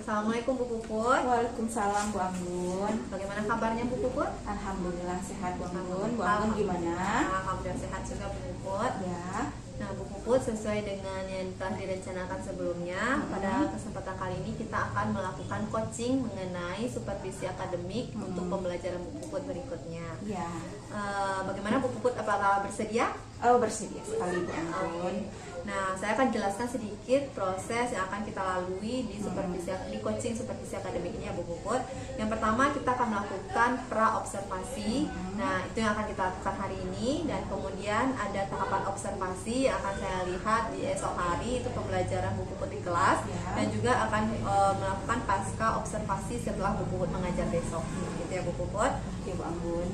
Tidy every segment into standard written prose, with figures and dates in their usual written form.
Assalamualaikum Bu Puput. Waalaikumsalam Bu Anggun. Bagaimana kabarnya Bu Puput? Alhamdulillah sehat Bu Anggun. Bu Anggun gimana? Alhamdulillah sehat juga Bu Puput. Ya. Nah Bu Puput, sesuai dengan yang telah direncanakan sebelumnya, pada kesempatan kali ini kita akan melakukan coaching mengenai supervisi akademik untuk pembelajaran Bu Puput berikutnya. Ya. Bagaimana Bu Puput, apakah bersedia? Oh, bersedia sekali Bu Anggun. Nah, saya akan jelaskan sedikit proses yang akan kita lalui di coaching supervisi akademik ini ya Bu Puput. Yang pertama kita akan melakukan pra-observasi. Nah, itu yang akan kita lakukan hari ini, dan kemudian ada tahapan observasi yang akan saya lihat di esok hari, itu pembelajaran Bu Puput di kelas, dan juga akan melakukan pasca observasi setelah Bu Puput mengajar besok. Gitu ya Bu Puput. Oke Bu Anggun.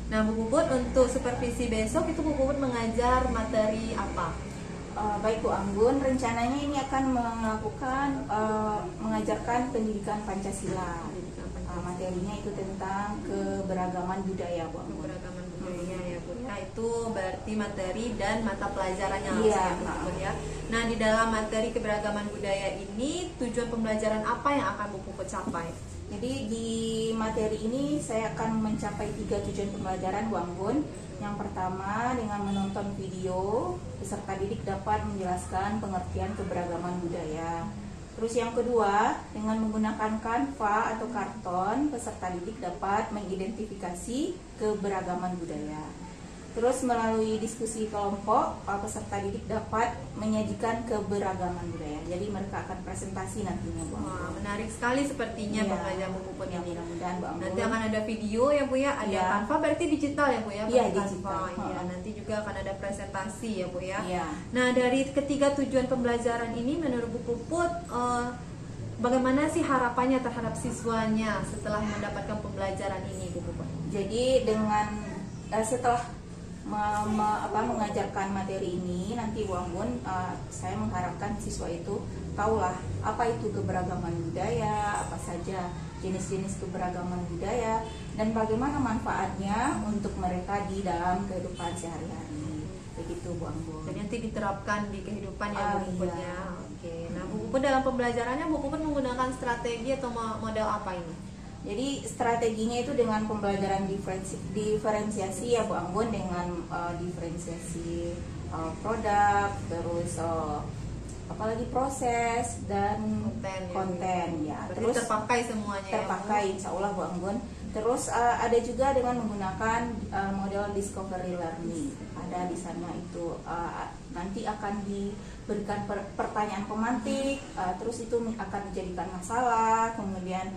Nah Bu Puput, untuk supervisi besok itu Bu Puput mengajar materi apa? Baik Bu Anggun, rencananya ini akan mengajarkan pendidikan Pancasila. Materinya itu tentang keberagaman budaya Bu Anggun. Keberagaman budaya ya Bu ya, itu berarti materi dan mata pelajarannya langsung Iya, ya Bu Puput ya. Nah, di dalam materi keberagaman budaya ini tujuan pembelajaran apa yang akan Bu Puput capai? Jadi di materi ini saya akan mencapai 3 tujuan pembelajaran Bu Anggun. Yang pertama, dengan menonton video, peserta didik dapat menjelaskan pengertian keberagaman budaya. Terus yang kedua, dengan menggunakan kanva atau karton, peserta didik dapat mengidentifikasi keberagaman budaya. Terus melalui diskusi kelompok, peserta didik dapat menyajikan keberagaman budaya. Jadi mereka akan presentasi nantinya Bu. Wah, menarik sekali sepertinya pembelajaran Bu Puput Ya, ini. mudah-mudahan Bu Anggun. Nanti akan ada video ya Bu ya, ada Canva, berarti digital ya Bu ya? Iya, Canva. digital. Iya, nanti juga akan ada presentasi ya Bu ya. Iya. Nah, dari ketiga tujuan pembelajaran ini menurut Bu Puput, bagaimana sih harapannya terhadap siswanya setelah mendapatkan pembelajaran ini Bu Puput? Jadi dengan setelah mengajarkan materi ini nanti Bu Anggun, saya mengharapkan siswa itu tahulah apa itu keberagaman budaya, apa saja jenis-jenis keberagaman budaya, dan bagaimana manfaatnya untuk mereka di dalam kehidupan sehari-hari. Begitu Bu Anggun. Jadi nanti diterapkan di kehidupan ya Bu Puput Iya. ya. Oke. Nah Bu Puput, dalam pembelajarannya Bu Puput menggunakan strategi atau model apa ini? Jadi strateginya itu dengan pembelajaran diferensiasi ya Bu Anggun, dengan diferensiasi produk, terus apalagi proses dan konten ya. Berarti Terus terpakai semuanya terpakai ya Bu? insya Allah Bu Anggun. Terus ada juga dengan menggunakan model discovery learning. Ada di sana itu nanti akan diberikan pertanyaan pemantik, terus itu akan dijadikan masalah, kemudian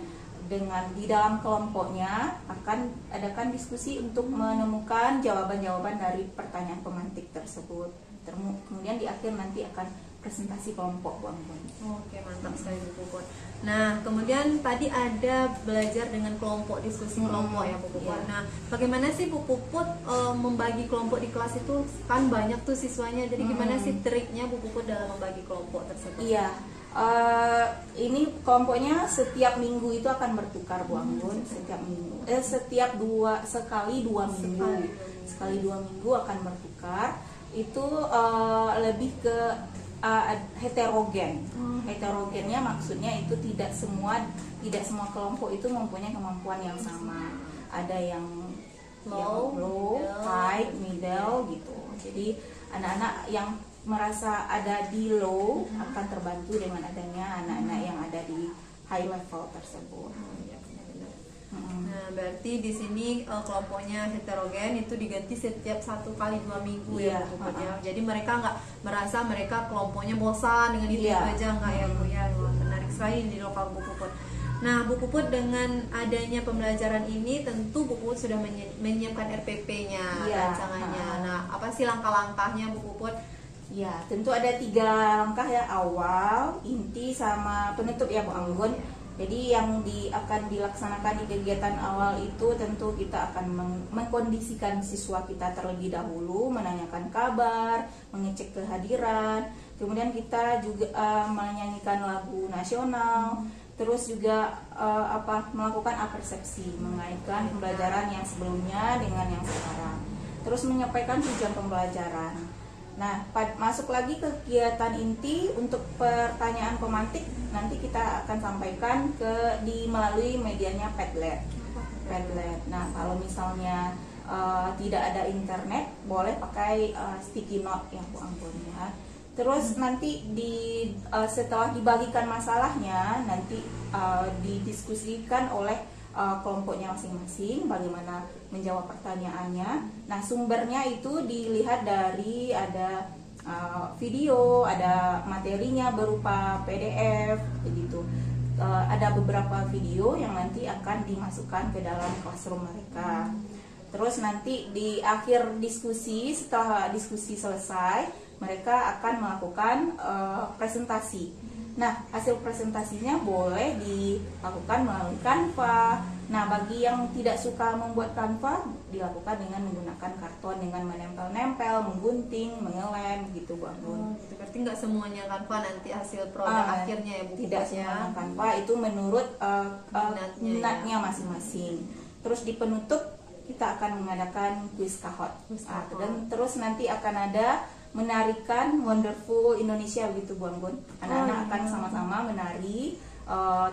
dengan di dalam kelompoknya akan adakan diskusi untuk menemukan jawaban-jawaban dari pertanyaan pemantik tersebut. Kemudian di akhir nanti akan presentasi kelompok Bu Anggun. Oke, mantap sekali Bu Puput. Nah, kemudian tadi ada belajar dengan kelompok, diskusi kelompok ya Bu Puput. Iya. Nah, bagaimana sih Bu Puput membagi kelompok di kelas itu? Kan banyak tuh siswanya, jadi gimana sih triknya Bu Puput dalam membagi kelompok tersebut? Iya. Ini kelompoknya setiap minggu itu akan bertukar Bu Anggun. Setiap minggu, sekali dua minggu akan bertukar. Itu lebih ke heterogen. Heterogennya maksudnya itu tidak semua kelompok itu mempunyai kemampuan yang sama. Ada yang low, high, middle gitu. Jadi anak-anak yang merasa ada di low akan terbantu dengan adanya anak-anak yang ada di high level tersebut. Nah, berarti di sini kelompoknya heterogen itu diganti setiap 1 kali 2 minggu ya Bu Puput ya. Jadi mereka nggak merasa mereka kelompoknya bosan dengan itu aja, nggak ya Bu ya. Wah, menarik sekali di lokal Bu Puput. Nah Bu Puput, dengan adanya pembelajaran ini tentu Bu Puput sudah menyiapkan RPP-nya, rancangannya. Nah, apa sih langkah-langkahnya Bu Puput? Ya, tentu ada 3 langkah ya, awal, inti, sama penutup ya Bu Anggun. Jadi yang akan dilaksanakan di kegiatan awal itu tentu kita akan mengkondisikan siswa kita terlebih dahulu, menanyakan kabar, mengecek kehadiran, kemudian kita juga menyanyikan lagu nasional, terus juga melakukan apersepsi, mengaitkan pembelajaran yang sebelumnya dengan yang sekarang, terus menyampaikan tujuan pembelajaran. Nah, masuk lagi ke kegiatan inti untuk pertanyaan pemantik nanti kita akan sampaikan melalui medianya Padlet. Nah, kalau misalnya tidak ada internet, boleh pakai sticky note ya Bu Anggun ya. Terus nanti setelah dibagikan masalahnya, nanti didiskusikan oleh kelompoknya masing-masing bagaimana menjawab pertanyaannya. Nah, sumbernya itu dilihat dari ada video, ada materinya berupa PDF begitu. Ada beberapa video yang nanti akan dimasukkan ke dalam classroom mereka. Terus nanti di akhir diskusi, setelah diskusi selesai, mereka akan melakukan presentasi. Nah, hasil presentasinya boleh dilakukan melalui Canva. Nah, bagi yang tidak suka membuat Canva, dilakukan dengan menggunakan karton, dengan menempel-nempel, menggunting, mengelem, gitu Bu Anggun. Berarti nggak semuanya Canva nanti hasil produk akhirnya ya Bu? Tidak semuanya Canva, itu menurut minatnya masing-masing. Terus di penutup kita akan mengadakan kuis kahot. Dan terus nanti akan ada menarikan Wonderful Indonesia begitu Bu Anggun. Anak-anak akan sama-sama menari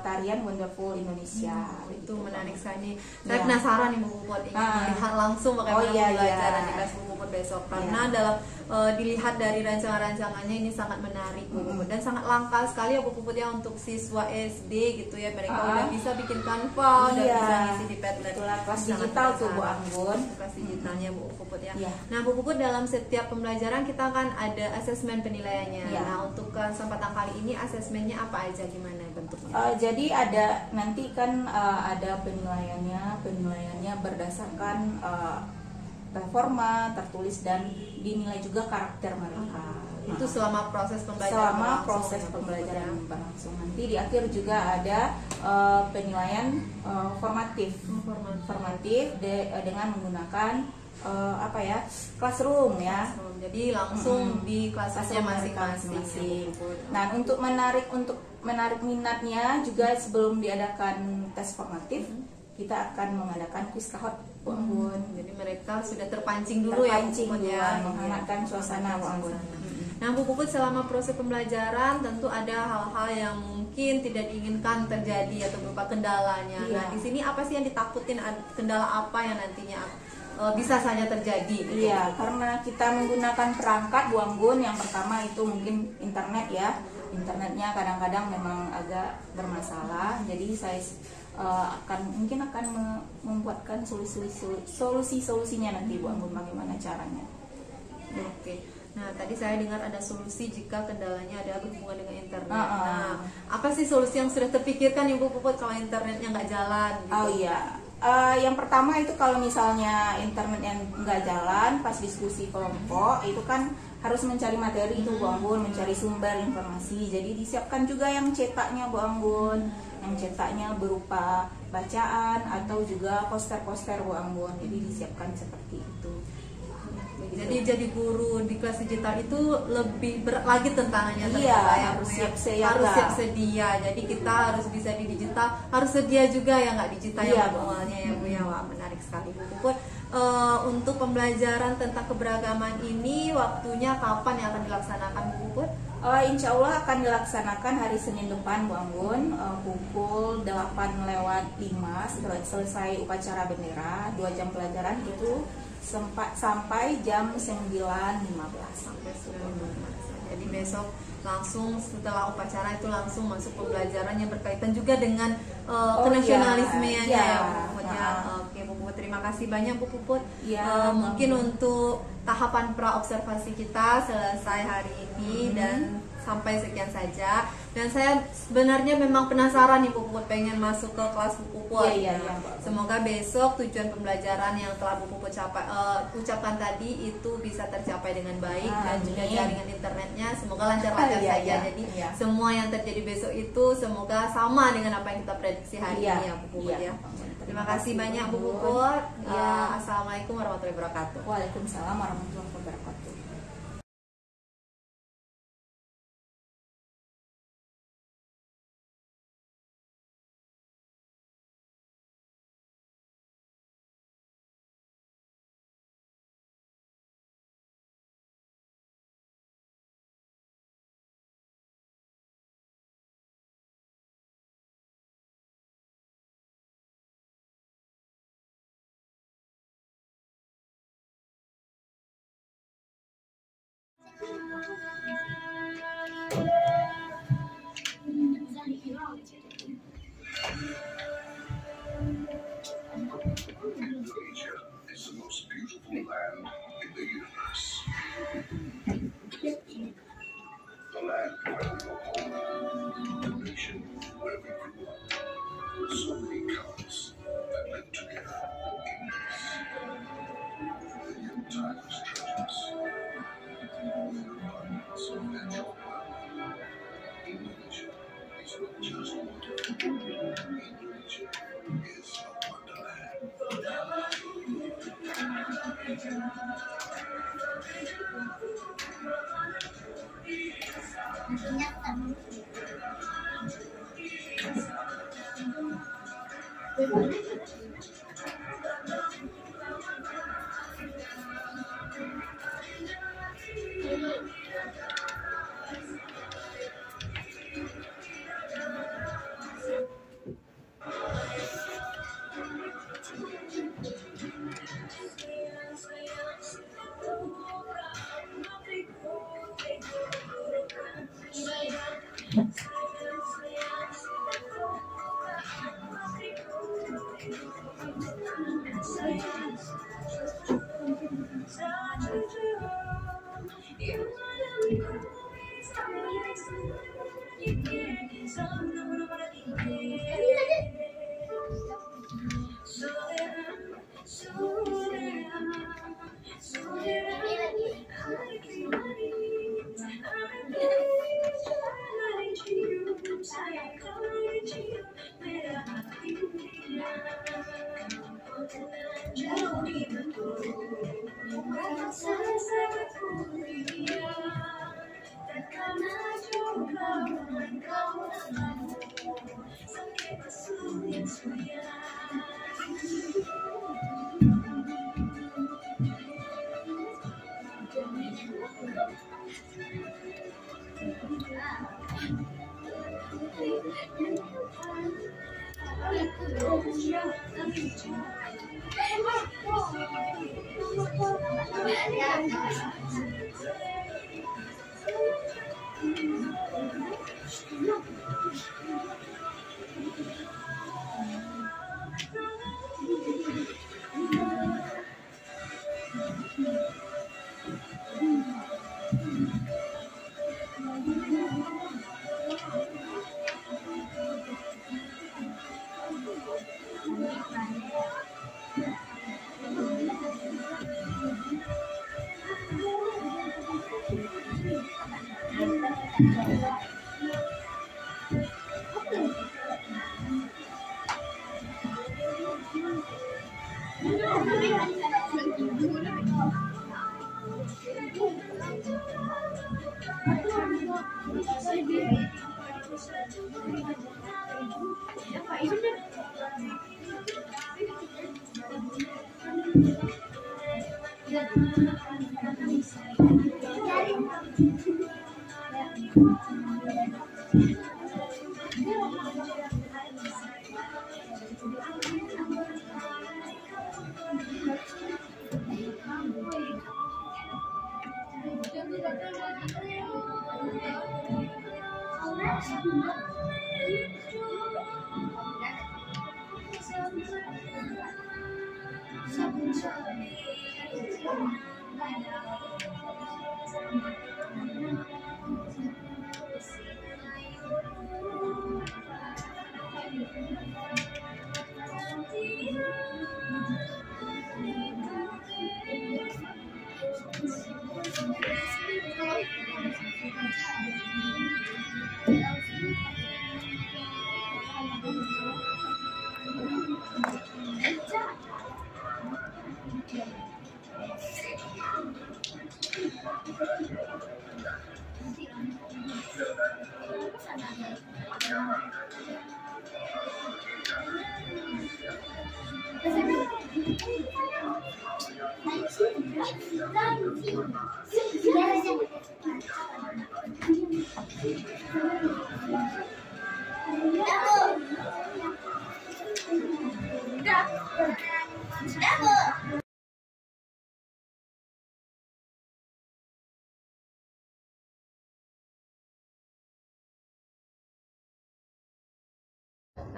tarian Wonderful Indonesia. Itu menarik sekali. Saya penasaran nih Bu Puput, ingin melihat langsung bagaimana pembelajaran di kelas Bu Puput besok. Karena dalam dilihat dari rancangan-rancangannya ini sangat menarik Bu Puput, dan sangat langka sekali ya Bu Puput ya untuk siswa SD gitu ya. Mereka udah bisa bikin Canva, udah bisa ngisi di Padlet. Kelas digital tuh Bu Anggun. Kelas digitalnya Bu Puput ya. Nah Bu Puput, dalam setiap pembelajaran kita kan ada asesmen penilaiannya. Nah, untuk kesempatan kali ini asesmennya apa aja, gimana bentuknya? Jadi ada nanti kan ada penilaiannya berdasarkan performa, tertulis, dan dinilai juga karakter mereka. Itu selama proses pembelajaran. Selama proses pembelajaran berlangsung. Nanti di akhir juga ada penilaian formatif dengan menggunakan classroom ya. Jadi langsung di kelasnya masing-masing. Nah, untuk menarik minatnya juga sebelum diadakan tes formatif, kita akan mengadakan kuis kahot Bu Anggun. Jadi mereka sudah terpancing dulu ya menghangatkan suasana Bu Anggun. Nah Bu Puput, selama proses pembelajaran tentu ada hal-hal yang mungkin tidak diinginkan terjadi atau berupa kendalanya. Nah, di sini apa sih yang ditakutin, kendala apa yang nantinya bisa saja terjadi? Iya, karena kita menggunakan perangkat Bu Anggun, yang pertama itu mungkin internet ya. Internetnya kadang-kadang memang agak bermasalah. Jadi saya akan membuatkan solusinya nanti Bu Anggun, bagaimana caranya. Oke. Nah, tadi saya dengar ada solusi jika kendalanya ada berhubungan dengan internet. Nah, apa sih solusi yang sudah terpikirkan Ibu Puput kalau internetnya nggak jalan? Gitu? Oh iya, yang pertama itu kalau misalnya internet yang nggak jalan, pas diskusi kelompok itu kan harus mencari materi itu Bu Anggun, mencari sumber informasi. Jadi disiapkan juga yang cetaknya Bu Anggun, yang cetaknya berupa bacaan atau juga poster-poster Bu Anggun. Jadi disiapkan seperti itu. Jadi guru di kelas digital itu lebih berat lagi tantangannya. Harus siap sedia. Jadi kita harus bisa di digital, harus sedia juga ya, nggak digital yang awalnya ya Bu ya. Wah, menarik sekali Bu Puput. Untuk pembelajaran tentang keberagaman ini waktunya kapan yang akan dilaksanakan Bu Puput? Insya Allah akan dilaksanakan hari Senin depan Bu Anggun, pukul 8:05 setelah selesai upacara bendera. 2 jam pelajaran itu sampai jam 9:15. Jadi besok langsung setelah upacara itu langsung masuk pembelajaran yang berkaitan juga dengan kenasionalismenya ya Bu Puput ya. Oke Bu Puput, terima kasih banyak Bu Puput. Mungkin untuk tahapan pra observasi kita selesai hari ini dan sampai sekian saja. Dan saya sebenarnya memang penasaran nih Bu Puput, pengen masuk ke kelas Bu Puput. Semoga besok tujuan pembelajaran yang telah Bu Puput ucapkan tadi itu bisa tercapai dengan baik. Dan juga jaringan internetnya semoga lancar-lancar saja. Jadi semua yang terjadi besok itu semoga sama dengan apa yang kita prediksi hari ini ya Bu Puput ya. Terima kasih banyak Bu Puput. Assalamualaikum warahmatullahi wabarakatuh. Waalaikumsalam warahmatullahi wabarakatuh. Indonesia is the most beautiful land in the universe. The land where we were born, the nation where we grew up. So many colors that live together in peace. The Yuletide treasures, their abundance of natural wealth. Indonesia is not just wonderful. Indonesia is a wonderland.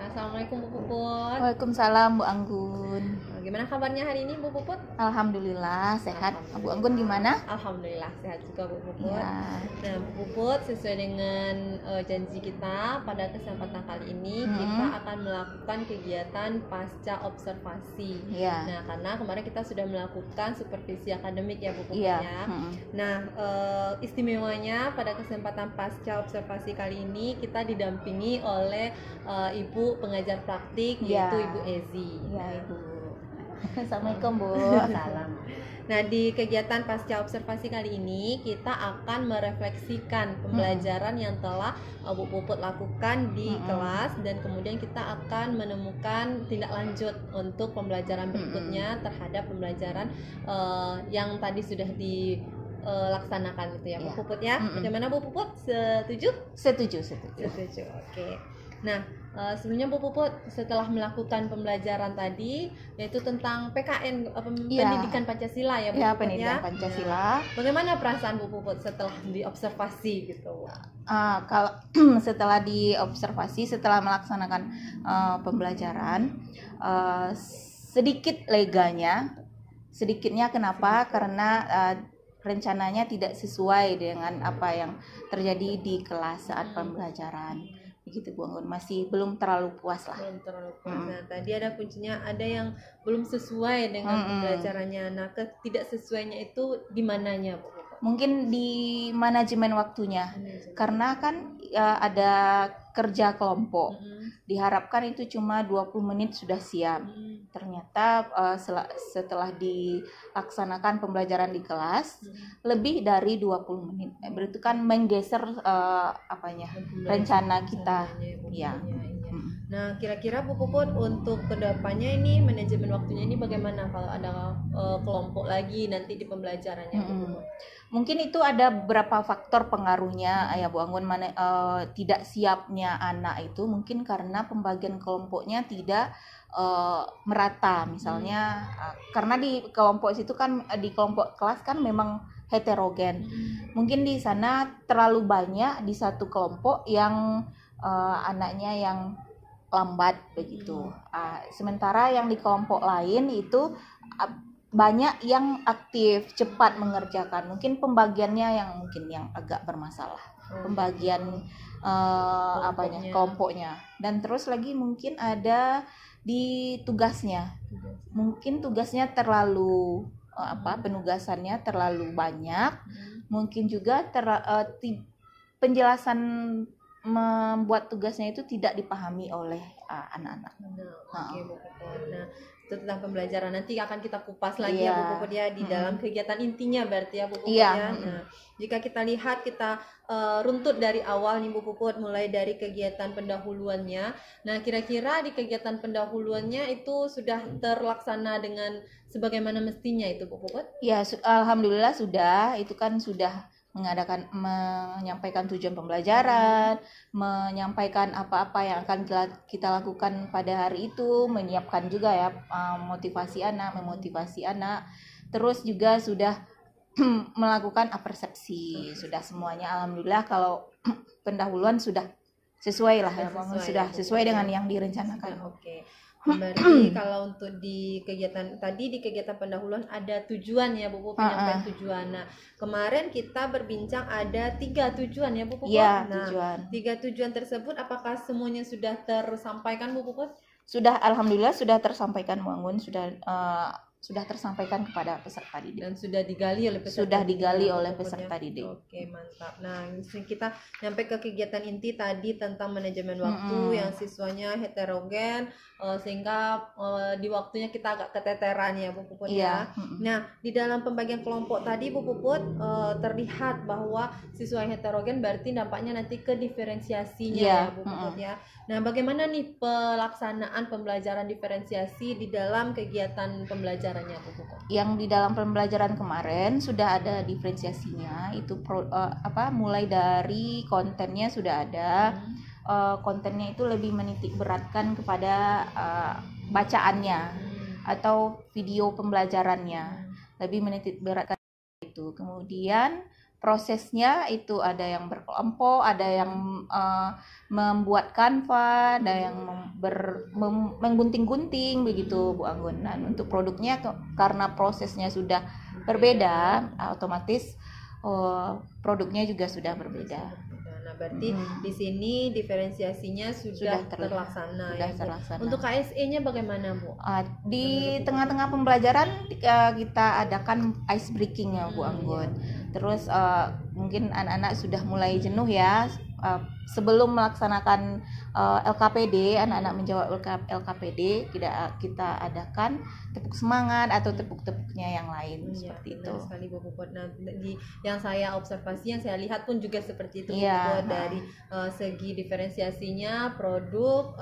Assalamualaikum Bu Puput. Waalaikumsalam Bu Anggun. Gimana kabarnya hari ini Bu Puput? Alhamdulillah sehat. Bu Anggun gimana? Alhamdulillah sehat juga Bu Puput. Ya. Nah Bu Puput, sesuai dengan janji kita pada kesempatan kali ini kita akan melakukan kegiatan pasca observasi. Ya. Nah karena kemarin kita sudah melakukan supervisi akademik ya Bu Puput Iya. ya. Nah istimewanya pada kesempatan pasca observasi kali ini kita didampingi oleh Ibu pengajar praktik yaitu Ya. Ibu Ezi. Ya Ibu. Assalamualaikum Bu. Salam. Nah di kegiatan pasca observasi kali ini kita akan merefleksikan pembelajaran yang telah Bu Puput lakukan di kelas, dan kemudian kita akan menemukan tindak lanjut untuk pembelajaran berikutnya terhadap pembelajaran yang tadi sudah dilaksanakan itu ya Bu Puput ya. Bagaimana Bu Puput? Setuju? Setuju. Setuju. Oke. Nah, sebelumnya Bu Puput setelah melakukan pembelajaran tadi yaitu tentang PKN pendidikan Pancasila ya Bu Ya, Puput pendidikan ya. Pancasila. Nah, bagaimana perasaan Bu Puput setelah diobservasi gitu? Kalau setelah diobservasi, setelah melaksanakan pembelajaran, sedikit leganya. Sedikitnya kenapa? Karena rencananya tidak sesuai dengan apa yang terjadi di kelas saat pembelajaran. Begitu Bu Anggun, masih belum terlalu puas lah. Belum terlalu puas. Nah, tadi ada kuncinya, ada yang belum sesuai dengan pembelajarannya. Nah, ketidaksesuainya itu di mananya Bu Puput? Mungkin di manajemen waktunya. Karena kan ada kerja kelompok. Diharapkan itu cuma 20 menit sudah siap. Ternyata setelah dilaksanakan pembelajaran di kelas lebih dari 20 menit. Berarti kan menggeser rencana kita. Ya. Nah, kira-kira Bu Puput untuk kedepannya ini manajemen waktunya ini bagaimana kalau ada kelompok lagi nanti di pembelajarannya Bu Puput? Mungkin itu ada beberapa faktor pengaruhnya ya Bu Anggun, tidak siapnya anak itu mungkin karena pembagian kelompoknya tidak merata misalnya, karena di kelompok situ kan, di kelompok kelas kan memang heterogen. Mungkin di sana terlalu banyak di satu kelompok yang anaknya yang lambat begitu. Sementara yang di kelompok lain itu banyak yang aktif, cepat mengerjakan. Mungkin pembagiannya yang agak bermasalah. Pembagian kelompoknya. Dan terus lagi mungkin ada di tugasnya. Mungkin tugasnya terlalu penugasannya terlalu banyak. Mungkin juga penjelasan membuat tugasnya itu tidak dipahami oleh anak-anak. Oke, Bu Puput. Nah, itu tentang pembelajaran nanti akan kita kupas lagi ya Bu Puput ya di dalam kegiatan intinya berarti ya Bu Puput ya. Nah, jika kita lihat, kita runtut dari awal nih Bu Puput, mulai dari kegiatan pendahuluannya. Nah, kira-kira di kegiatan pendahuluannya itu sudah terlaksana dengan sebagaimana mestinya itu Bu Puput? Ya, alhamdulillah sudah. Itu kan sudah menyampaikan tujuan pembelajaran, menyampaikan apa-apa yang akan kita lakukan pada hari itu, menyiapkan juga ya memotivasi anak, terus juga sudah melakukan persepsi, sudah semuanya alhamdulillah. Kalau pendahuluan sudah sesuai lah ya, sudah sesuai dengan yang direncanakan. Oke. Berarti kalau untuk di kegiatan tadi, di kegiatan pendahuluan ada tujuan ya Bu Puput, penyampaian tujuan. Nah, kemarin kita berbincang ada 3 tujuan ya Bu Puput. Iya, nah, tujuan. 3 tujuan tersebut apakah semuanya sudah tersampaikan Bu Puput? Sudah, alhamdulillah sudah tersampaikan Bu Anggun, sudah tersampaikan kepada peserta didik. Dan sudah digali oleh peserta Sudah digali didik, oleh Bu Puput, peserta ya? didik. Oke, mantap. Nah, kita sampai ke kegiatan inti tadi tentang manajemen waktu yang siswanya heterogen, sehingga di waktunya kita agak keteteran ya Bu Puput ya. Nah, di dalam pembagian kelompok tadi Bu Puput terlihat bahwa siswa heterogen berarti dampaknya nanti ke diferensiasinya ya Bu Puput ya. Nah, bagaimana nih pelaksanaan pembelajaran diferensiasi di dalam kegiatan pembelajarannya Bu Puput? Yang di dalam pembelajaran kemarin sudah ada diferensiasinya, itu mulai dari kontennya sudah ada. Kontennya itu lebih menitik beratkan kepada bacaannya atau video pembelajarannya, lebih menitik beratkan itu. Kemudian prosesnya itu ada yang berkelompok, ada yang membuat kanva, ada yang menggunting-gunting begitu Bu Anggun. Nah, untuk produknya karena prosesnya sudah berbeda, otomatis produknya juga sudah berbeda. Nah, berarti di sini diferensiasinya sudah terlaksana. Sudah terlaksana. Untuk KSE-nya bagaimana, Bu? Di tengah-tengah pembelajaran kita adakan ice breaking ya Bu Anggun. Terus mungkin anak-anak sudah mulai jenuh ya. Sebelum melaksanakan LKPD, anak-anak menjawab LKPD, kita adakan tepuk semangat atau tepuk-tepuknya yang lain seperti itu. Benar sekali Bu Puput. Nah, yang saya observasi, yang saya lihat pun juga seperti itu Bu Iya. Puput. Dari segi diferensiasinya, produk,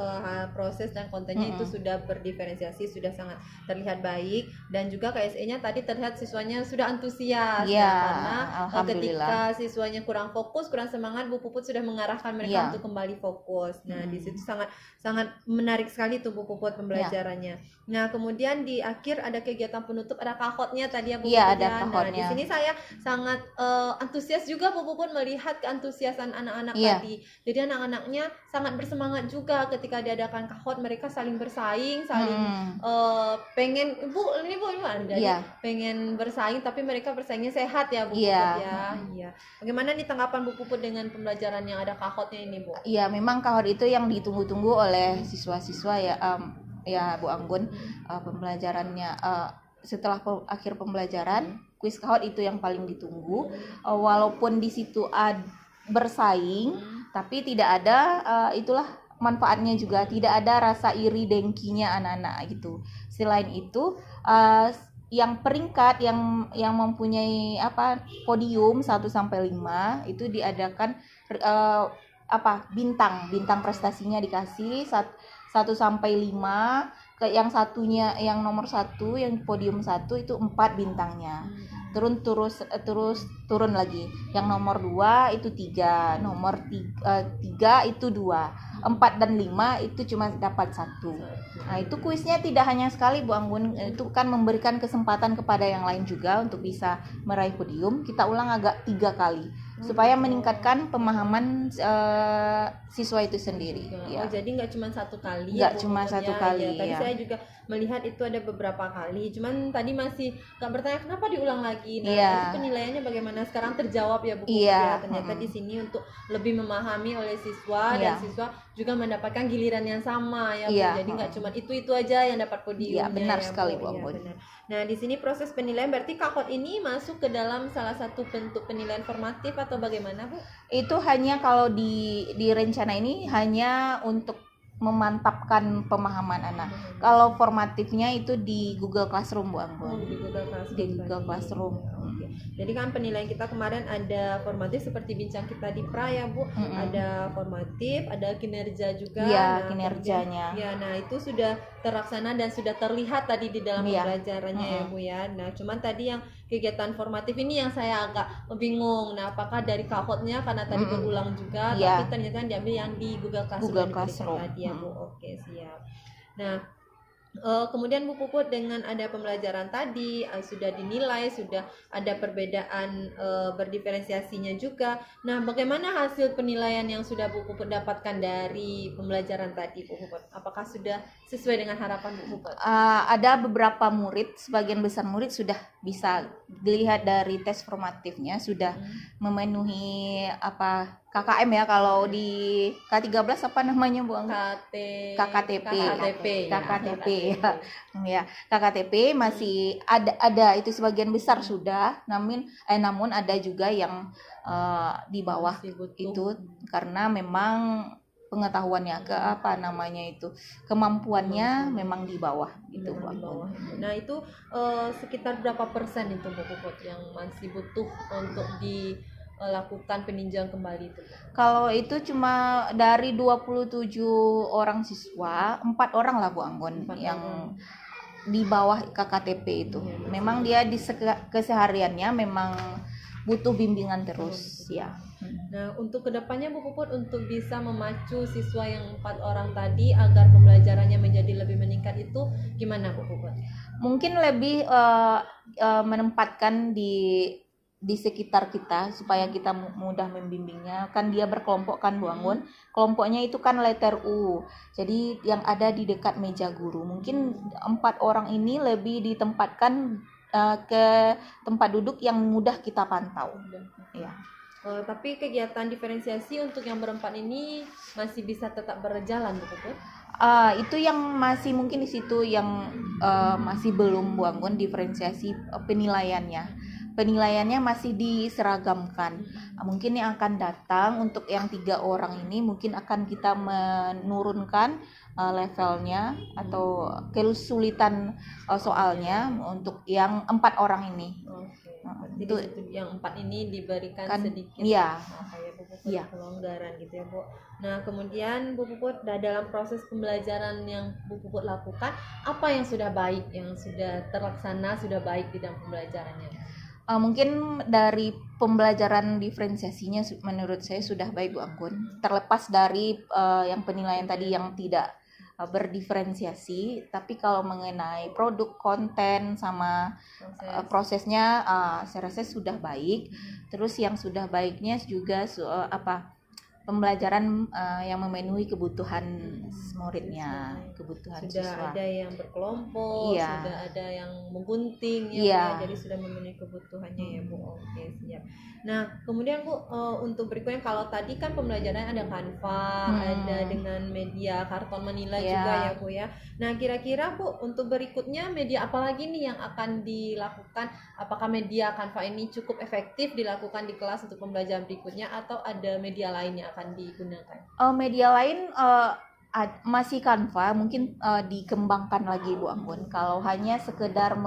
proses dan kontennya itu sudah berdiferensiasi, sudah sangat terlihat baik, dan juga KSE-nya tadi terlihat siswanya sudah antusias. Iya, Karena alhamdulillah. ketika siswanya kurang fokus, kurang semangat, Bu Puput sudah mengarahkan mereka untuk kembali fokus. Nah, di situ sangat menarik sekali tuh Bu Puput pembelajarannya. Nah, kemudian di akhir ada kegiatan penutup, ada kahotnya tadi ya Bu Puput. Iya, ada Nah, kahotnya. di sini saya sangat antusias juga Bu Puput melihat keantusiasan anak-anak Iya. tadi. Jadi anak-anaknya sangat bersemangat juga ketika diadakan kahot, mereka saling bersaing, saling pengen ini ada Iya. pengen bersaing, tapi mereka bersaingnya sehat ya Bu Iya. Puput ya. Iya. Bagaimana nih tanggapan Bu Puput dengan pembelajaran yang ada kahotnya ini, Bu? Iya, memang kahot itu yang ditunggu-tunggu oleh siswa-siswa ya, ya Bu Anggun. Pembelajarannya setelah akhir pembelajaran, kuis kahot itu yang paling ditunggu. Walaupun di situ bersaing, tapi tidak ada itulah manfaatnya juga, tidak ada rasa iri dengkinya anak-anak gitu. Selain itu, yang peringkat yang mempunyai podium 1 sampai 5 itu diadakan bintang prestasinya dikasih 1 sampai 5, ke yang satunya, yang nomor 1 yang podium 1 itu 4 bintangnya. Turun lagi. Yang nomor 2 itu 3, nomor 3 itu 2, 4 dan 5 itu cuma dapat 1. Nah, itu kuisnya tidak hanya sekali Bu Anggun, itu kan memberikan kesempatan kepada yang lain juga untuk bisa meraih podium. Kita ulang agak 3 kali supaya meningkatkan pemahaman siswa itu sendiri. Oh, jadi nggak cuma 1 kali. Nggak ya, cuma 1 kali. Ya. Tadi ya. saya juga melihat itu ada beberapa kali. Cuman tadi masih nggak bertanya kenapa diulang lagi. Nah, Iya. itu penilaiannya bagaimana? Sekarang terjawab ya Bu. Iya. Ya. Ternyata di sini untuk lebih memahami oleh siswa dan siswa juga mendapatkan giliran yang sama ya Bu. Iya. Jadi nggak cuma itu aja yang dapat podiumnya. Iya, benar ya, sekali, Bu. Bu Iya, Anggun. benar. Nah, di sini proses penilaian berarti kahot ini masuk ke dalam salah satu bentuk penilaian formatif atau bagaimana, Bu? Itu hanya kalau di rencana ini hanya untuk memantapkan pemahaman anak. Kalau formatifnya itu di Google Classroom Bu Anggun. Di Google Classroom. Di Google Classroom. Oke. Jadi kan penilaian kita kemarin ada formatif seperti bincang kita di pra ya Bu. Ada formatif, ada kinerja juga. Iya, kinerjanya. Ya, nah itu sudah terlaksana dan sudah terlihat tadi di dalam pembelajarannya ya Bu ya. Nah, cuman tadi yang kegiatan formatif ini yang saya agak bingung. Nah, apakah dari kahotnya karena tadi berulang juga, tapi ternyata diambil yang di Google Classroom tadi ya Bu. Oke, siap. Nah, kemudian Bu Puput dengan ada pembelajaran tadi sudah dinilai, sudah ada perbedaan berdiferensiasinya juga. Nah, bagaimana hasil penilaian yang sudah Bu Puput dapatkan dari pembelajaran tadi Bu Puput? Apakah sudah sesuai dengan harapan Bu Puput? Ada beberapa murid, sebagian besar murid sudah bisa dilihat dari tes formatifnya sudah memenuhi KKM ya, kalau di K13 apa namanya Bu Anggun? KKTP ya. KKTP masih ada itu sebagian besar sudah, namun ada juga yang di bawah itu karena memang pengetahuannya kemampuannya memang di bawah itu Bu Anggun. Nah, itu sekitar berapa persen itu Bu Puput yang masih butuh untuk lakukan peninjauan kembali itu? Kalau itu cuma dari 27 orang siswa, 4 orang lah Bu Anggun yang di bawah KKTP itu. Memang dia di kesehariannya memang butuh bimbingan terus ya. Nah, untuk kedepannya Bu Puput untuk bisa memacu siswa yang 4 orang tadi agar pembelajarannya menjadi lebih meningkat itu gimana Bu Puput? Mungkin lebih menempatkan di di sekitar kita supaya kita mudah membimbingnya. Kan dia berkelompok kan Bu Anggun, kelompoknya itu kan letter U, jadi yang ada di dekat meja guru. Mungkin 4 orang ini lebih ditempatkan ke tempat duduk yang mudah kita pantau ya. Tapi kegiatan diferensiasi untuk yang berempat ini masih bisa tetap berjalan Bu Puput? Itu yang masih mungkin di situ yang masih belum Bu Anggun, diferensiasi penilaiannya masih diseragamkan. Mungkin yang akan datang untuk yang 3 orang ini mungkin akan kita menurunkan levelnya atau kesulitan soalnya untuk yang 4 orang ini. Jadi yang 4 ini diberikan kan, sedikit iya. kayak Bu Puput kelonggaran gitu ya Bu. Nah kemudian Bu Puput dalam proses pembelajaran yang Bu Puput lakukan, apa yang sudah baik, yang sudah terlaksana, sudah baik di dalam pembelajarannya? Mungkin dari pembelajaran diferensiasinya menurut saya sudah baik Bu Anggun. Terlepas dari yang penilaian tadi yang tidak berdiferensiasi, tapi kalau mengenai produk, konten sama prosesnya saya rasa sudah baik. Terus yang sudah baiknya juga pembelajaran yang memenuhi kebutuhan muridnya, kebutuhan sudah siswa. Ada yang berkelompok, iya. Sudah ada yang menggunting ya, iya. Bu, jadi sudah memenuhi kebutuhannya ya Bu. Oke, siap. Nah kemudian Bu, untuk berikutnya kalau tadi kan pembelajaran ada Canva, ada dengan media karton Manila juga ya Bu ya. Nah kira-kira Bu untuk berikutnya media apa lagi nih yang akan dilakukan? Apakah media Canva ini cukup efektif dilakukan di kelas untuk pembelajaran berikutnya, atau ada media lain yang akan digunakan? Media lain masih Canva, mungkin dikembangkan lagi Bu Anggun. Kalau hanya sekedar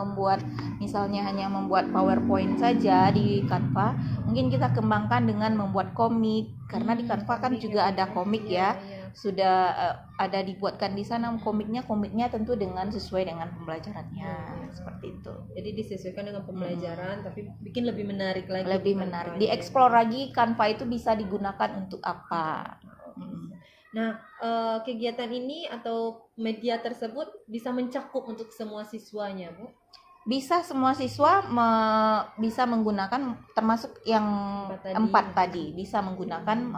misalnya hanya membuat PowerPoint saja di Canva, mungkin kita kembangkan dengan membuat komik, karena di Canva kan juga ada komik ya. Sudah ada dibuatkan di sana komiknya tentu sesuai dengan pembelajarannya, seperti itu. Jadi disesuaikan dengan pembelajaran, tapi bikin lebih menarik lagi. Lebih menarik. Dieksplor lagi Canva itu bisa digunakan untuk apa. Nah, kegiatan ini atau media tersebut bisa mencakup untuk semua siswanya, Bu? Bisa, semua siswa bisa menggunakan, termasuk yang 4 tadi bisa menggunakan,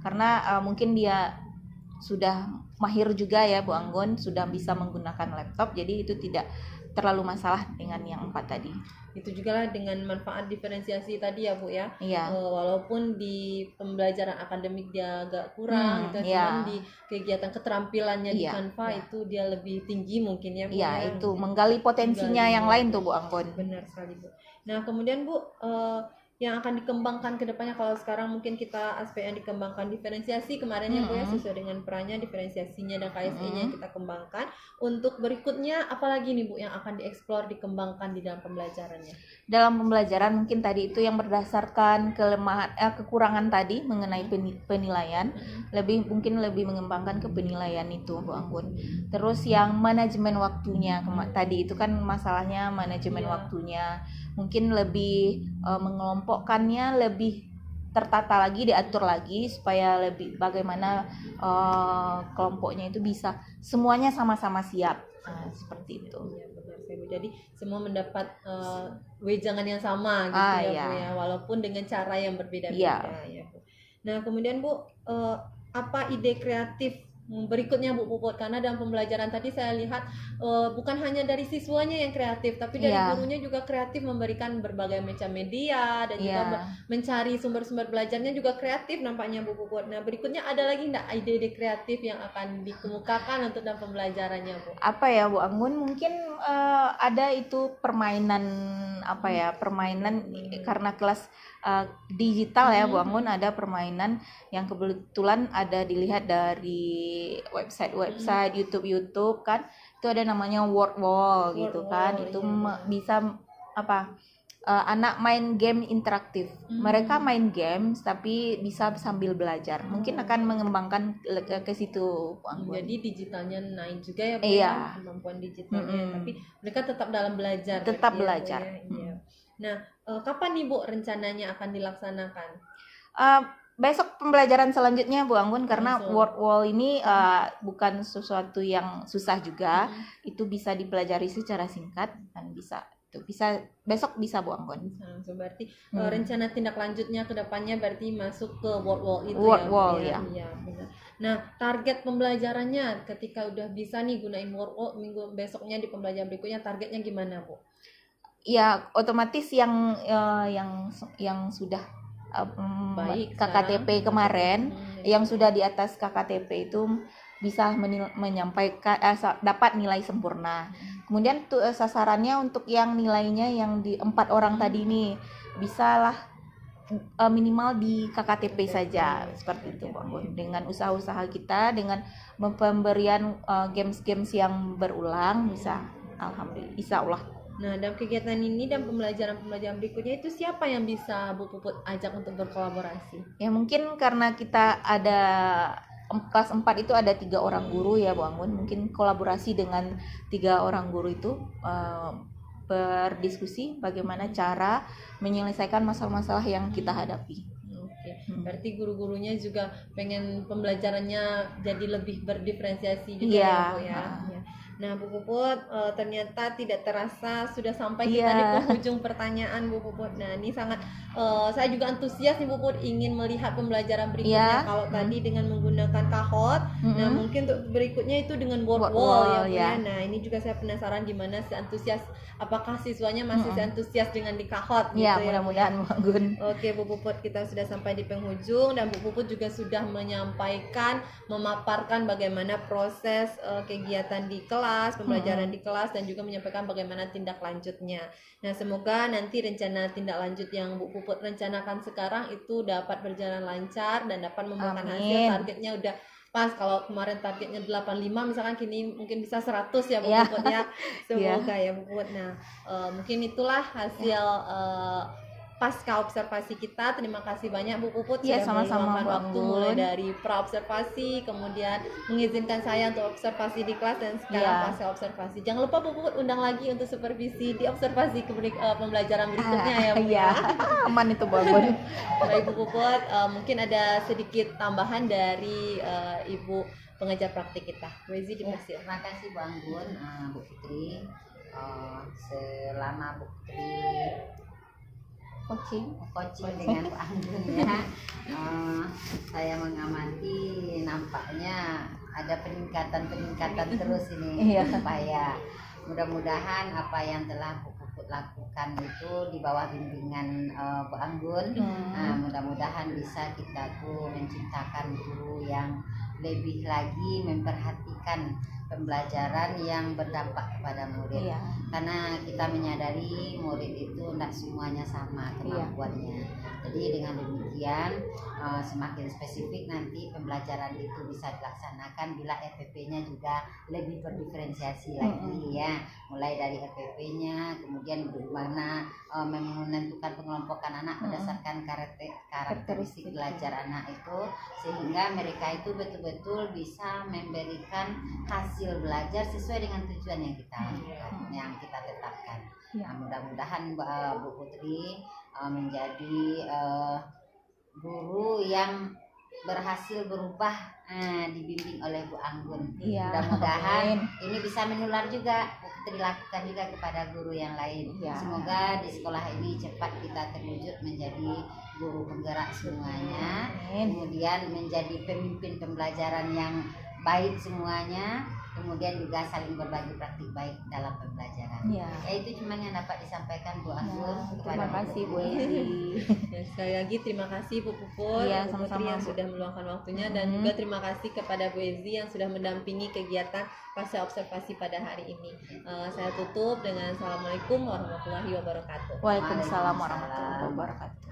karena mungkin dia sudah mahir juga ya Bu Anggun, sudah bisa menggunakan laptop, jadi itu tidak terlalu masalah dengan yang 4 tadi. Itu juga lah dengan manfaat diferensiasi tadi ya Bu ya. Iya. Walaupun di pembelajaran akademik dia agak kurang gitu, cuman di kegiatan keterampilannya di Canva itu dia lebih tinggi mungkin ya Bu. Iya, itu menggali potensinya yang lain tuh Bu Anggun. Benar sekali Bu. Nah kemudian Bu, yang akan dikembangkan ke depannya, kalau sekarang mungkin kita aspek yang dikembangkan diferensiasi kemarinnya Bu ya, sesuai dengan perannya, diferensiasinya dan KSE-nya yang kita kembangkan. Untuk berikutnya apalagi nih Bu yang akan dieksplor, dikembangkan di dalam pembelajarannya? Dalam pembelajaran mungkin tadi itu yang berdasarkan kekurangan tadi mengenai penilaian, mungkin lebih mengembangkan ke penilaian itu Bu Anggun. Terus yang manajemen waktunya tadi itu kan masalahnya manajemen waktunya, mungkin lebih mengelompokkannya lebih tertata lagi, diatur lagi supaya lebih bagaimana kelompoknya itu bisa semuanya sama-sama siap. Seperti itu. Ya, benar saya Bu. Jadi semua mendapat wejangan yang sama gitu ya Bu ya, walaupun dengan cara yang berbeda-beda ya Bu. Nah kemudian Bu, apa ide kreatif berikutnya Bu Puput? Karena dalam pembelajaran tadi saya lihat bukan hanya dari siswanya yang kreatif, tapi dari gurunya juga kreatif memberikan berbagai macam media dan juga mencari sumber-sumber belajarnya juga kreatif nampaknya Bu Puput. Nah berikutnya ada lagi enggak ide-ide kreatif yang akan dikemukakan untuk dalam pembelajarannya Bu? Apa ya Bu Anggun, mungkin ada itu permainan karena kelas digital ya Bu Anggun, ada permainan yang kebetulan ada dilihat dari website YouTube kan, itu ada namanya Word Wall gitu kan. Itu bisa anak main game interaktif. Mereka main games tapi bisa sambil belajar. Mungkin akan mengembangkan ke situ. Jadi digitalnya naik juga ya Bu, kemampuan digitalnya, tapi mereka tetap dalam belajar. Tetap belajar. Nah, kapan nih Bu rencananya akan dilaksanakan? Besok pembelajaran selanjutnya Bu Anggun, karena Word Wall ini bukan sesuatu yang susah juga. Itu bisa dipelajari secara singkat dan bisa Itu bisa besok bisa Bu Anggun. So, berarti rencana tindak lanjutnya ke depannya berarti masuk ke wall itu Word ya. wall, Bu, ya. Iya, benar. Nah, target pembelajarannya ketika udah bisa nih gunain word wall minggu besoknya di pembelajaran berikutnya targetnya gimana, Bu? Ya otomatis yang sudah Baik, KKTP sekarang. kemarin, yang sudah di atas KKTP itu bisa menyampaikan dapat nilai sempurna. Kemudian sasarannya untuk yang nilainya yang di 4 orang tadi nih bisalah minimal di KKTP saja, seperti itu Bang Gun. Dengan usaha-usaha kita, dengan pemberian games-games yang berulang, bisa alhamdulillah, insya Allah. Nah, dalam kegiatan ini dan pembelajaran berikutnya itu siapa yang bisa Bu Puput ajak untuk berkolaborasi? Ya mungkin karena kita ada kelas 4 itu ada 3 orang guru ya Bu Anggun, mungkin kolaborasi dengan 3 orang guru itu berdiskusi bagaimana cara menyelesaikan masalah-masalah yang kita hadapi. Oke, berarti guru-gurunya juga pengen pembelajarannya jadi lebih berdiferensiasi juga ya Bu ya. Nah Bu Puput, ternyata tidak terasa sudah sampai kita di penghujung pertanyaan Bu Puput. Nah ini sangat saya juga antusias nih Bu Puput ingin melihat pembelajaran berikutnya. Kalau tadi dengan menggunakan kahot, nah mungkin untuk berikutnya itu dengan word wall ya. Nah ini juga saya penasaran gimana seantusias, apakah siswanya masih seantusias dengan di kahot gitu ya. Mudah-mudahan Bu Anggun. Oke Bu Puput, kita sudah sampai di penghujung dan Bu Puput juga sudah menyampaikan, memaparkan bagaimana proses kegiatan di kelas, pembelajaran di kelas, dan juga menyampaikan bagaimana tindak lanjutnya. Nah semoga nanti rencana tindak lanjut yang Bu Puput rencanakan sekarang itu dapat berjalan lancar dan dapat membuahkan hasil. Targetnya udah pas, kalau kemarin targetnya 85 misalkan, kini mungkin bisa 100 ya Bu Puput ya. Semoga ya Bu Puput. Nah mungkin itulah hasil pasca observasi kita. Terima kasih banyak Bu Puput sudah meluangkan waktu mulai dari pra-observasi, kemudian mengizinkan saya untuk observasi di kelas, dan sekarang pasca observasi. Jangan lupa Bu Puput undang lagi untuk supervisi di observasi pembelajaran berikutnya ya Bu. Aman itu Bu Anggun. Baik Bu Puput, mungkin ada sedikit tambahan dari Ibu pengajar praktik kita. Wezi dipersilakan. Terima kasih Bu Anggun, Bu Putri. Selama Bu Putri coaching dengan Bu Anggun ya, saya mengamati nampaknya ada peningkatan terus ini, supaya mudah-mudahan apa yang telah Bu Puput lakukan itu di bawah bimbingan Bu Anggun, mudah-mudahan bisa kita tuh menciptakan guru yang lebih lagi memperhatikan pembelajaran yang berdampak kepada murid. Karena kita menyadari murid itu tidak semuanya sama kemampuannya. Jadi dengan demikian semakin spesifik nanti pembelajaran itu bisa dilaksanakan bila RPP-nya juga lebih berdiferensiasi lagi ya. Mulai dari RPP-nya, kemudian bagaimana menentukan pengelompokan anak berdasarkan karakteristik belajar anak itu, sehingga mereka itu betul-betul bisa memberikan hasil belajar sesuai dengan tujuan yang kita lakukan, yang kita tetapkan. Nah, mudah-mudahan Bu Putri menjadi guru yang berhasil berubah dibimbing oleh Bu Anggun. Mudah-mudahan ini bisa menular juga, Bu Putri lakukan juga kepada guru yang lain. Semoga di sekolah ini cepat kita terwujud menjadi guru penggerak semuanya, kemudian menjadi pemimpin pembelajaran yang baik semuanya, kemudian juga saling berbagi praktik baik dalam pembelajaran. Ya itu cuma yang dapat disampaikan Bu Anggun. Terima kasih Bu Ezi. Sekali lagi terima kasih Bu Puput, Bu Putri yang sudah meluangkan waktunya, dan juga terima kasih kepada Bu Ezi yang sudah mendampingi kegiatan pasca observasi pada hari ini. Saya tutup dengan Assalamualaikum warahmatullahi wabarakatuh. Waalaikumsalam warahmatullahi wabarakatuh.